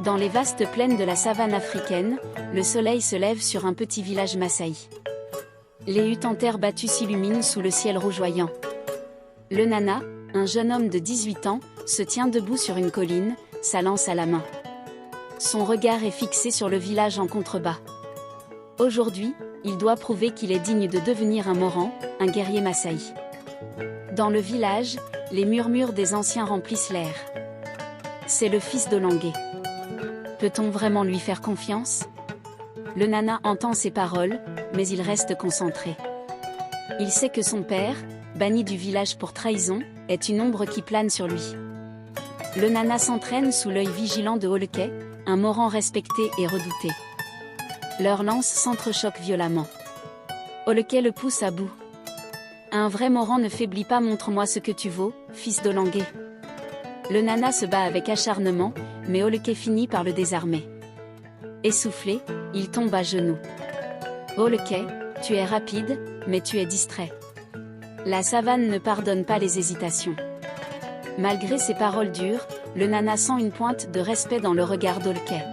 Dans les vastes plaines de la savane africaine, le soleil se lève sur un petit village Maasai. Les huttes en terre battue s'illuminent sous le ciel rougeoyant. Le Nana, un jeune homme de 18 ans, se tient debout sur une colline, sa lance à la main. Son regard est fixé sur le village en contrebas. Aujourd'hui, il doit prouver qu'il est digne de devenir un Moran, un guerrier Maasai. Dans le village, les murmures des anciens remplissent l'air. C'est le fils d'Olangué. Peut-on vraiment lui faire confiance? Le Nana entend ces paroles, mais il reste concentré. Il sait que son père, banni du village pour trahison, est une ombre qui plane sur lui. Le Nana s'entraîne sous l'œil vigilant de Olekay, un Moran respecté et redouté. Leurs lances s'entrechoquent violemment. Olekay le pousse à bout. Un vrai Moran ne faiblit pas, montre-moi ce que tu vaux, fils d'Olangué. Le Nana se bat avec acharnement, mais Olekay finit par le désarmer. Essoufflé, il tombe à genoux. Olekay, tu es rapide, mais tu es distrait. La savane ne pardonne pas les hésitations. Malgré ces paroles dures, le Nana sent une pointe de respect dans le regard d'Olekay.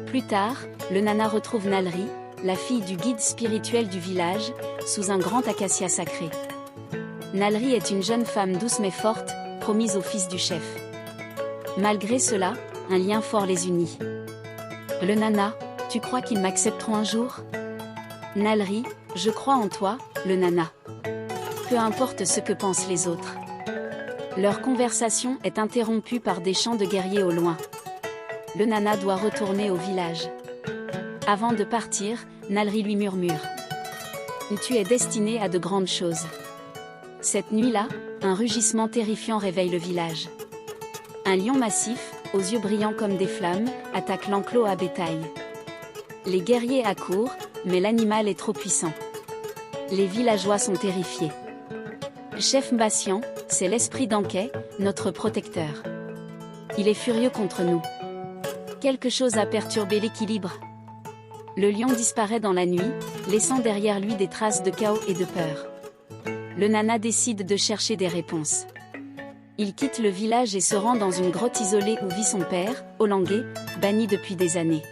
Plus tard, le Nana retrouve Nalri, la fille du guide spirituel du village, sous un grand acacia sacré. Nalri est une jeune femme douce mais forte, promise au fils du chef. Malgré cela, un lien fort les unit. Le Nana, tu crois qu'ils m'accepteront un jour? Nalri, je crois en toi, le Nana. Peu importe ce que pensent les autres. Leur conversation est interrompue par des chants de guerriers au loin. Le Nana doit retourner au village. Avant de partir, Nalri lui murmure. Tu es destiné à de grandes choses. Cette nuit-là, un rugissement terrifiant réveille le village. Un lion massif, aux yeux brillants comme des flammes, attaque l'enclos à bétail. Les guerriers accourent, mais l'animal est trop puissant. Les villageois sont terrifiés. Chef Mbassian, c'est l'esprit d'Ankay, notre protecteur. Il est furieux contre nous. Quelque chose a perturbé l'équilibre. Le lion disparaît dans la nuit, laissant derrière lui des traces de chaos et de peur. Le Nana décide de chercher des réponses. Il quitte le village et se rend dans une grotte isolée où vit son père, Olangué, banni depuis des années.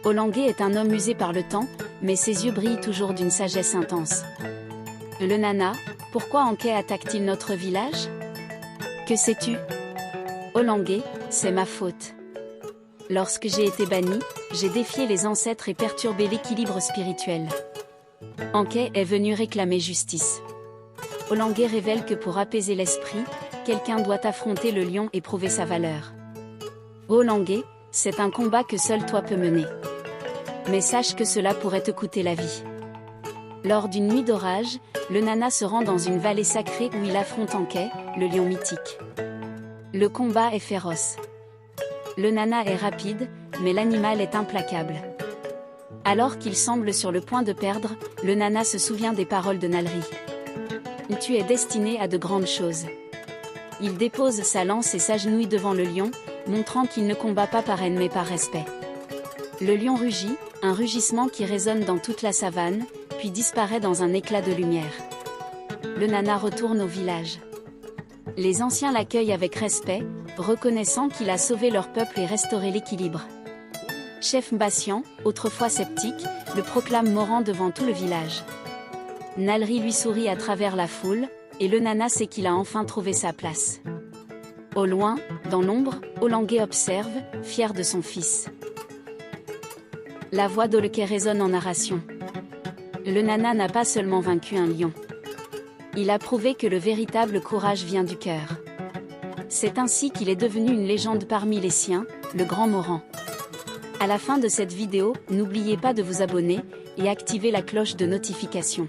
Olangué est un homme usé par le temps, mais ses yeux brillent toujours d'une sagesse intense. Le Nana, pourquoi Ankay attaque-t-il notre village? Que sais-tu? Olangué, c'est ma faute. Lorsque j'ai été banni, j'ai défié les ancêtres et perturbé l'équilibre spirituel. Ankay est venu réclamer justice. Olangué révèle que pour apaiser l'esprit, quelqu'un doit affronter le lion et prouver sa valeur. Olangué, c'est un combat que seul toi peux mener. Mais sache que cela pourrait te coûter la vie. Lors d'une nuit d'orage, le Nana se rend dans une vallée sacrée où il affronte Ankay, le lion mythique. Le combat est féroce. Le Nana est rapide, mais l'animal est implacable. Alors qu'il semble sur le point de perdre, le Nana se souvient des paroles de Nalri. Tu es destiné à de grandes choses. Il dépose sa lance et s'agenouille devant le lion, montrant qu'il ne combat pas par haine mais par respect. Le lion rugit, un rugissement qui résonne dans toute la savane, puis disparaît dans un éclat de lumière. Le Nana retourne au village. Les anciens l'accueillent avec respect, reconnaissant qu'il a sauvé leur peuple et restauré l'équilibre. Chef Mbassian, autrefois sceptique, le proclame Moran devant tout le village. Nalri lui sourit à travers la foule, et le Nana sait qu'il a enfin trouvé sa place. Au loin, dans l'ombre, Olangué observe, fier de son fils. La voix d'Olekay résonne en narration. Le Nana n'a pas seulement vaincu un lion. Il a prouvé que le véritable courage vient du cœur. C'est ainsi qu'il est devenu une légende parmi les siens, le grand Moran. À la fin de cette vidéo, n'oubliez pas de vous abonner et activer la cloche de notification.